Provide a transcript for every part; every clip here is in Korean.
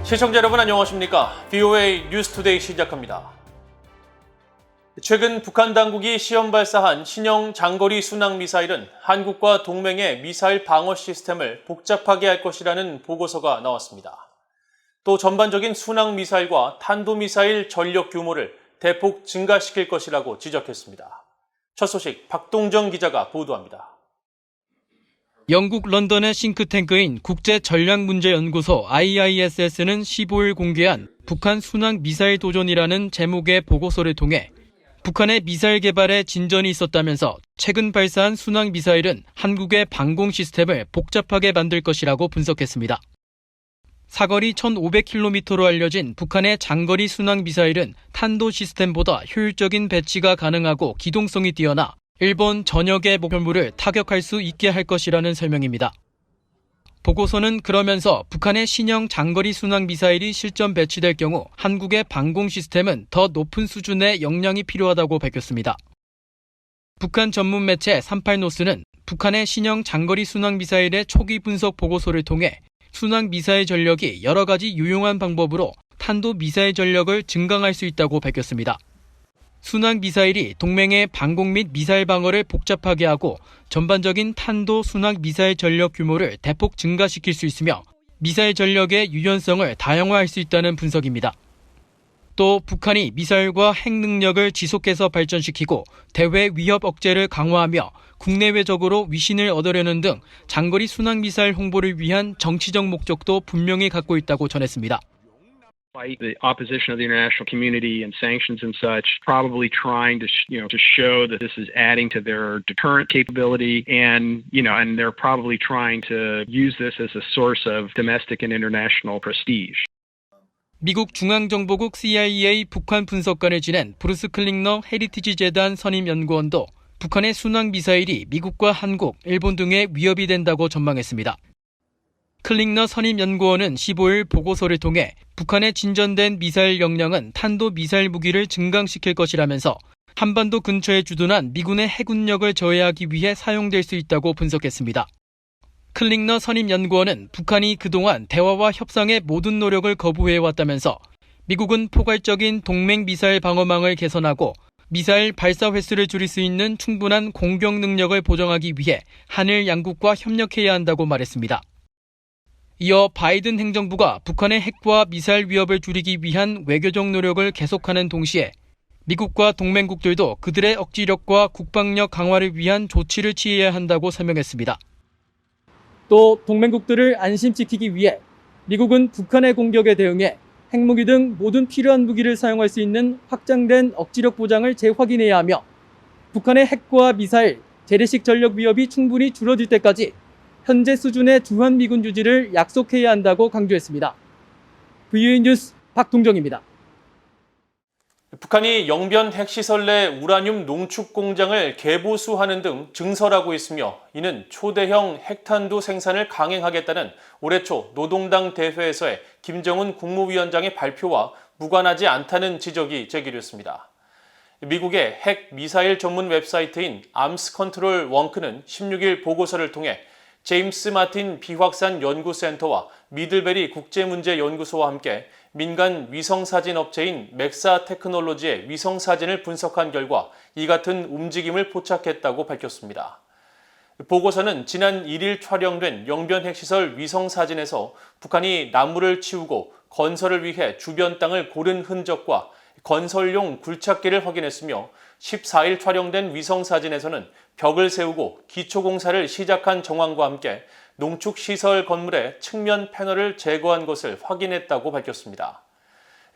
시청자 여러분 안녕하십니까? VOA 뉴스투데이 시작합니다. 최근 북한 당국이 시험 발사한 신형 장거리 순항미사일은 한국과 동맹의 미사일 방어 시스템을 복잡하게 할 것이라는 보고서가 나왔습니다. 또 전반적인 순항미사일과 탄도미사일 전력 규모를 대폭 증가시킬 것이라고 지적했습니다. 첫 소식 박동정 기자가 보도합니다. 영국 런던의 싱크탱크인 국제전략문제연구소 IISS는 15일 공개한 북한 순항 미사일 도전이라는 제목의 보고서를 통해 북한의 미사일 개발에 진전이 있었다면서 최근 발사한 순항 미사일은 한국의 방공 시스템을 복잡하게 만들 것이라고 분석했습니다. 사거리 1,500km로 알려진 북한의 장거리 순항 미사일은 탄도 시스템보다 효율적인 배치가 가능하고 기동성이 뛰어나 일본 전역의 목표물을 타격할 수 있게 할 것이라는 설명입니다. 보고서는 그러면서 북한의 신형 장거리 순항 미사일이 실전 배치될 경우 한국의 방공 시스템은 더 높은 수준의 역량이 필요하다고 밝혔습니다. 북한 전문 매체 38노스는 북한의 신형 장거리 순항 미사일의 초기 분석 보고서를 통해 순항 미사일 전력이 여러 가지 유용한 방법으로 탄도 미사일 전력을 증강할 수 있다고 밝혔습니다. 순항 미사일이 동맹의 방공 및 미사일 방어를 복잡하게 하고 전반적인 탄도 순항 미사일 전력 규모를 대폭 증가시킬 수 있으며 미사일 전력의 유연성을 다양화할 수 있다는 분석입니다. 또 북한이 미사일과 핵 능력을 지속해서 발전시키고 대외 위협 억제를 강화하며 국내외적으로 위신을 얻으려는 등 장거리 순항 미사일 홍보를 위한 정치적 목적도 분명히 갖고 있다고 전했습니다. The opposition of the international community and sanctions and such, probably trying to show that this is adding to their deterrent capability, and they're probably trying to use this as a source of domestic and international prestige. 미국 중앙정보국 CIA 북한 분석관을 지낸 브루스 클링너 헤리티지 재단 선임 연구원도 북한의 순항 미사일이 미국과 한국, 일본 등에 위협이 된다고 전망했습니다. 클링너 선임 연구원은 15일 보고서를 통해 북한의 진전된 미사일 역량은 탄도 미사일 무기를 증강시킬 것이라면서 한반도 근처에 주둔한 미군의 해군력을 저해하기 위해 사용될 수 있다고 분석했습니다. 클링너 선임 연구원은 북한이 그동안 대화와 협상의 모든 노력을 거부해왔다면서 미국은 포괄적인 동맹 미사일 방어망을 개선하고 미사일 발사 횟수를 줄일 수 있는 충분한 공격 능력을 보장하기 위해 한일 양국과 협력해야 한다고 말했습니다. 이어 바이든 행정부가 북한의 핵과 미사일 위협을 줄이기 위한 외교적 노력을 계속하는 동시에 미국과 동맹국들도 그들의 억지력과 국방력 강화를 위한 조치를 취해야 한다고 설명했습니다. 또 동맹국들을 안심시키기 위해 미국은 북한의 공격에 대응해 핵무기 등 모든 필요한 무기를 사용할 수 있는 확장된 억지력 보장을 재확인해야 하며 북한의 핵과 미사일, 재래식 전력 위협이 충분히 줄어들 때까지 현재 수준의 주한미군 유지를 약속해야 한다고 강조했습니다. VOA 뉴스 박동정입니다. 북한이 영변 핵시설 내 우라늄 농축 공장을 개보수하는 등 증설하고 있으며 이는 초대형 핵탄두 생산을 강행하겠다는 올해 초 노동당 대회에서의 김정은 국무위원장의 발표와 무관하지 않다는 지적이 제기됐습니다. 미국의 핵 미사일 전문 웹사이트인 암스 컨트롤 원크는 16일 보고서를 통해 제임스 마틴 비확산 연구센터와 미들베리 국제문제연구소와 함께 민간 위성사진 업체인 맥사 테크놀로지의 위성사진을 분석한 결과 이 같은 움직임을 포착했다고 밝혔습니다. 보고서는 지난 1일 촬영된 영변 핵시설 위성사진에서 북한이 나무를 치우고 건설을 위해 주변 땅을 고른 흔적과 건설용 굴착기를 확인했으며 14일 촬영된 위성사진에서는 벽을 세우고 기초공사를 시작한 정황과 함께 농축시설 건물의 측면 패널을 제거한 것을 확인했다고 밝혔습니다.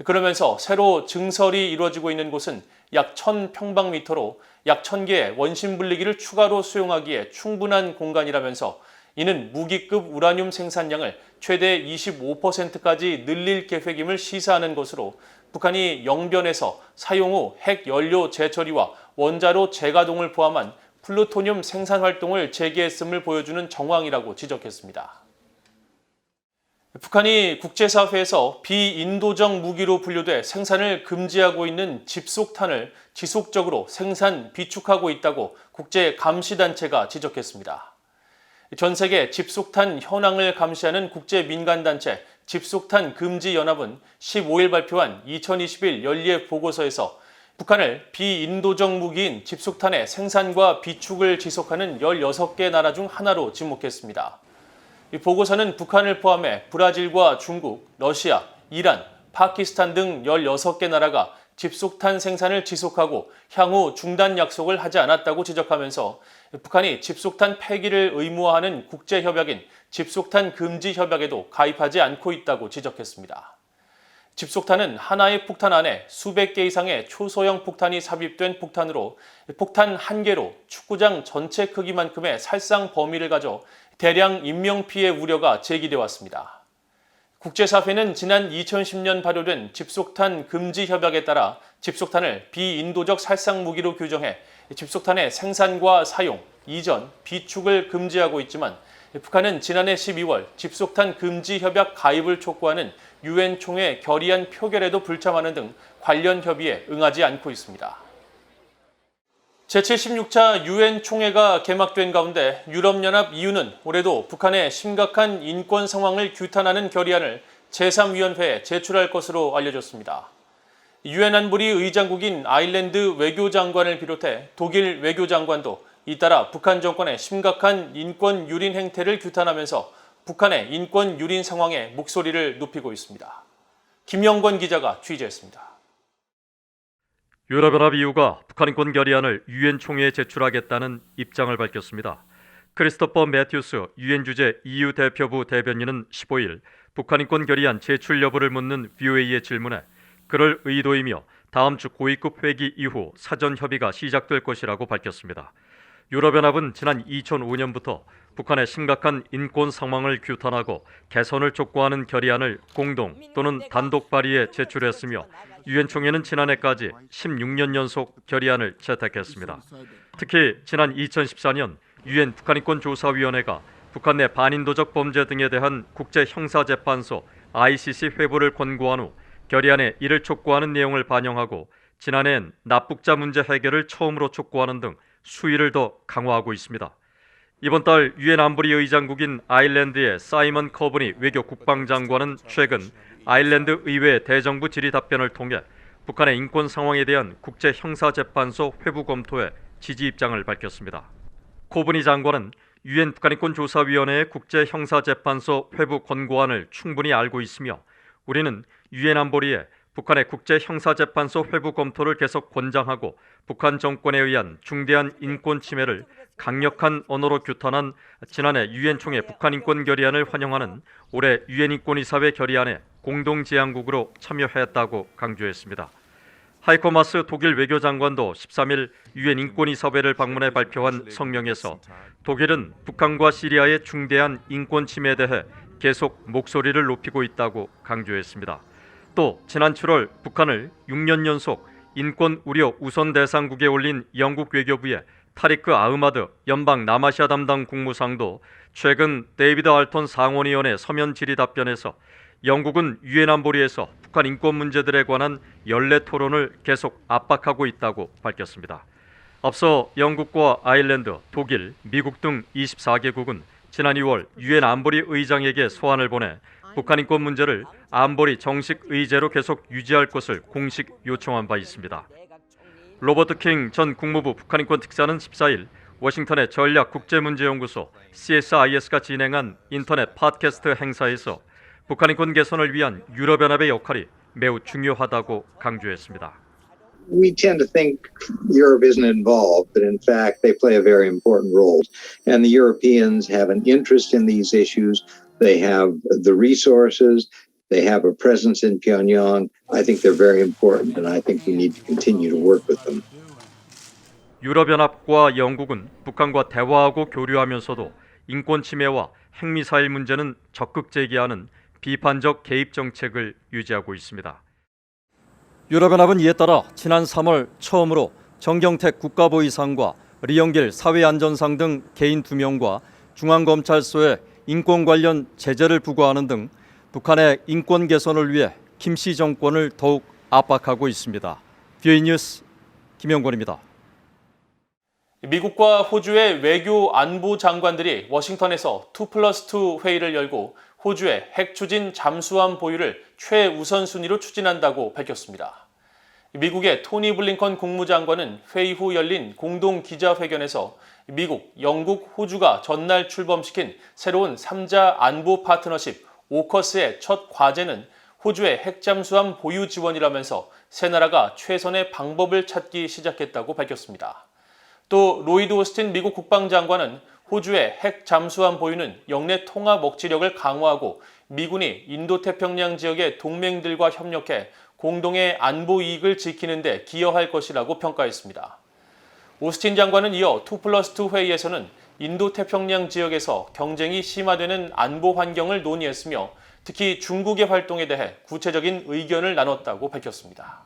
그러면서 새로 증설이 이루어지고 있는 곳은 약 1,000평방미터로 약 1,000개의 원심분리기를 추가로 수용하기에 충분한 공간이라면서 이는 무기급 우라늄 생산량을 최대 25%까지 늘릴 계획임을 시사하는 것으로 북한이 영변에서 사용 후 핵 연료 재처리와 원자로 재가동을 포함한 플루토늄 생산 활동을 재개했음을 보여주는 정황이라고 지적했습니다. 북한이 국제사회에서 비인도적 무기로 분류돼 생산을 금지하고 있는 집속탄을 지속적으로 생산, 비축하고 있다고 국제감시단체가 지적했습니다. 전 세계 집속탄 현황을 감시하는 국제민간단체 집속탄 금지 연합은 15일 발표한 2021 연리에 보고서에서 북한을 비인도적 무기인 집속탄의 생산과 비축을 지속하는 16개 나라 중 하나로 지목했습니다. 이 보고서는 북한을 포함해 브라질과 중국, 러시아, 이란, 파키스탄 등 16개 나라가 집속탄 생산을 지속하고 향후 중단 약속을 하지 않았다고 지적하면서 북한이 집속탄 폐기를 의무화하는 국제협약인 집속탄 금지 협약에도 가입하지 않고 있다고 지적했습니다. 집속탄은 하나의 폭탄 안에 수백 개 이상의 초소형 폭탄이 삽입된 폭탄으로 폭탄 한 개로 축구장 전체 크기만큼의 살상 범위를 가져 대량 인명피해 우려가 제기돼 왔습니다. 국제사회는 지난 2010년 발효된 집속탄 금지 협약에 따라 집속탄을 비인도적 살상 무기로 규정해 집속탄의 생산과 사용, 이전, 비축을 금지하고 있지만 북한은 지난해 12월 집속탄 금지 협약 가입을 촉구하는 유엔 총회 결의안 표결에도 불참하는 등 관련 협의에 응하지 않고 있습니다. 제76차 유엔 총회가 개막된 가운데 유럽연합 EU는 올해도 북한의 심각한 인권 상황을 규탄하는 결의안을 제3위원회에 제출할 것으로 알려졌습니다. 유엔 안보리 의장국인 아일랜드 외교장관을 비롯해 독일 외교장관도 잇따라 북한 정권의 심각한 인권 유린 행태를 규탄하면서 북한의 인권 유린 상황에 목소리를 높이고 있습니다. 김영권 기자가 취재했습니다. 유럽연합 EU가 북한 인권 결의안을 유엔 총회에 제출하겠다는 입장을 밝혔습니다. 크리스토퍼 매튜스 유엔 주재 EU 대표부 대변인은 15일 북한 인권 결의안 제출 여부를 묻는 VOA의 질문에 그럴 의도이며 다음 주 고위급 회기 이후 사전 협의가 시작될 것이라고 밝혔습니다. 유럽연합은 지난 2005년부터 북한의 심각한 인권 상황을 규탄하고 개선을 촉구하는 결의안을 공동 또는 단독 발의에 제출했으며 유엔 총회는 지난해까지 16년 연속 결의안을 채택했습니다. 특히 지난 2014년 유엔 북한인권조사위원회가 북한 내 반인도적 범죄 등에 대한 국제형사재판소 ICC 회부를 권고한 후 결의안에 이를 촉구하는 내용을 반영하고 지난해엔 납북자 문제 해결을 처음으로 촉구하는 등 수위를 더 강화하고 있습니다. 이번 달 유엔 안보리 의장국인 아일랜드의 사이먼 커브니 외교 국방장관은 최근 아일랜드 의회 대정부 질의 답변을 통해 북한의 인권 상황에 대한 국제형사재판소 회부 검토에 지지 입장을 밝혔습니다. 커브니 장관은 유엔 북한인권조사위원회의 국제형사재판소 회부 권고안을 충분히 알고 있으며 우리는 유엔 안보리에 북한의 국제형사재판소 회부 검토를 계속 권장하고 북한 정권에 의한 중대한 인권 침해를 강력한 언어로 규탄한 지난해 유엔 총회 북한 인권 결의안을 환영하는 올해 유엔 인권이사회 결의안에 공동 제안국으로 참여했다고 강조했습니다. 하이코 마스 독일 외교장관도 13일 유엔 인권이사회를 방문해 발표한 성명에서 독일은 북한과 시리아의 중대한 인권 침해에 대해 계속 목소리를 높이고 있다고 강조했습니다. 또 지난 7월 북한을 6년 연속 인권 우려 우선 대상국에 올린 영국 외교부의 타리크 아흐마드 연방 남아시아 담당 국무상도 최근 데이비드 알턴 상원의원의 서면 질의 답변에서 영국은 유엔 안보리에서 북한 인권 문제들에 관한 연례 토론을 계속 압박하고 있다고 밝혔습니다. 앞서 영국과 아일랜드, 독일, 미국 등 24개국은 지난 2월 유엔 안보리 의장에게 소환을 보내 북한 인권 문제를 안보리 정식 의제로 계속 유지할 것을 공식 요청한 바 있습니다. 로버트 킹 전 국무부 북한인권 특사는 14일 워싱턴의 전략국제문제연구소 CSIS가 진행한 인터넷 팟캐스트 행사에서 북한인권 개선을 위한 유럽연합의 역할이 매우 중요하다고 강조했습니다. We tend to think Europe isn't involved, but in fact they play a very important role. And the Europeans have an interest in these issues. They have the resources. They have a presence in Pyongyang. I think they're very important, and I think we need to continue to work with them. 유럽연합과 영국은 북한과 대화하고 교류하면서도 인권 침해와 핵미사일 문제는 적극 제기하는 비판적 개입 정책을 유지하고 있습니다. 유럽연합은 이에 따라 지난 3월 처음으로 정경택 국가보위상과 리영길 사회안전상 등 개인 2명과 중앙검찰소에 인권 관련 제재를 부과하는 등 북한의 인권 개선을 위해 김씨 정권을 더욱 압박하고 있습니다. VOA 뉴스 김영권입니다. 미국과 호주의 외교 안보 장관들이 워싱턴에서 2+2 회의를 열고 호주의 핵 추진 잠수함 보유를 최우선순위로 추진한다고 밝혔습니다. 미국의 토니 블링컨 국무장관은 회의 후 열린 공동 기자회견에서 미국, 영국, 호주가 전날 출범시킨 새로운 3자 안보 파트너십 오커스의 첫 과제는 호주의 핵잠수함 보유 지원이라면서 세 나라가 최선의 방법을 찾기 시작했다고 밝혔습니다. 또 로이드 오스틴 미국 국방장관은 호주의 핵 잠수함 보유는 영내 통합 억지력을 강화하고 미군이 인도태평양 지역의 동맹들과 협력해 공동의 안보 이익을 지키는 데 기여할 것이라고 평가했습니다. 오스틴 장관은 이어 2+2 회의에서는 인도태평양 지역에서 경쟁이 심화되는 안보 환경을 논의했으며 특히 중국의 활동에 대해 구체적인 의견을 나눴다고 밝혔습니다.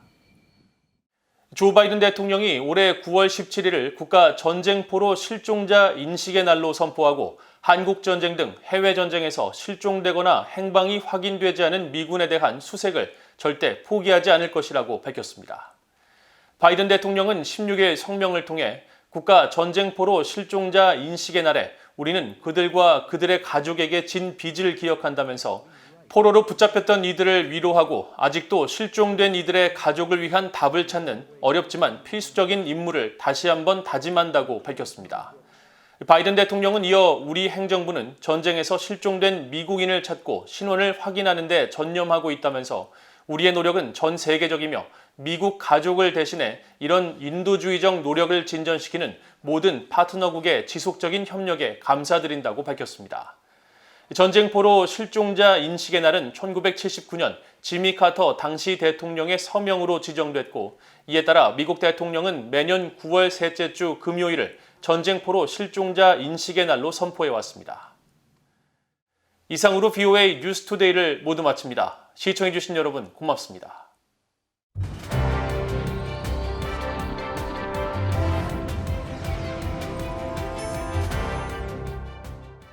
조 바이든 대통령이 올해 9월 17일을 국가 전쟁포로 실종자 인식의 날로 선포하고 한국전쟁 등 해외전쟁에서 실종되거나 행방이 확인되지 않은 미군에 대한 수색을 절대 포기하지 않을 것이라고 밝혔습니다. 바이든 대통령은 16일 성명을 통해 국가 전쟁포로 실종자 인식의 날에 우리는 그들과 그들의 가족에게 진 빚을 기억한다면서 포로로 붙잡혔던 이들을 위로하고 아직도 실종된 이들의 가족을 위한 답을 찾는 어렵지만 필수적인 임무를 다시 한번 다짐한다고 밝혔습니다. 바이든 대통령은 이어 우리 행정부는 전쟁에서 실종된 미국인을 찾고 신원을 확인하는 데 전념하고 있다면서 우리의 노력은 전 세계적이며 미국 가족을 대신해 이런 인도주의적 노력을 진전시키는 모든 파트너국의 지속적인 협력에 감사드린다고 밝혔습니다. 전쟁포로 실종자 인식의 날은 1979년 지미 카터 당시 대통령의 서명으로 지정됐고 이에 따라 미국 대통령은 매년 9월 셋째 주 금요일을 전쟁포로 실종자 인식의 날로 선포해왔습니다. 이상으로 VOA 뉴스투데이를 모두 마칩니다. 시청해주신 여러분 고맙습니다.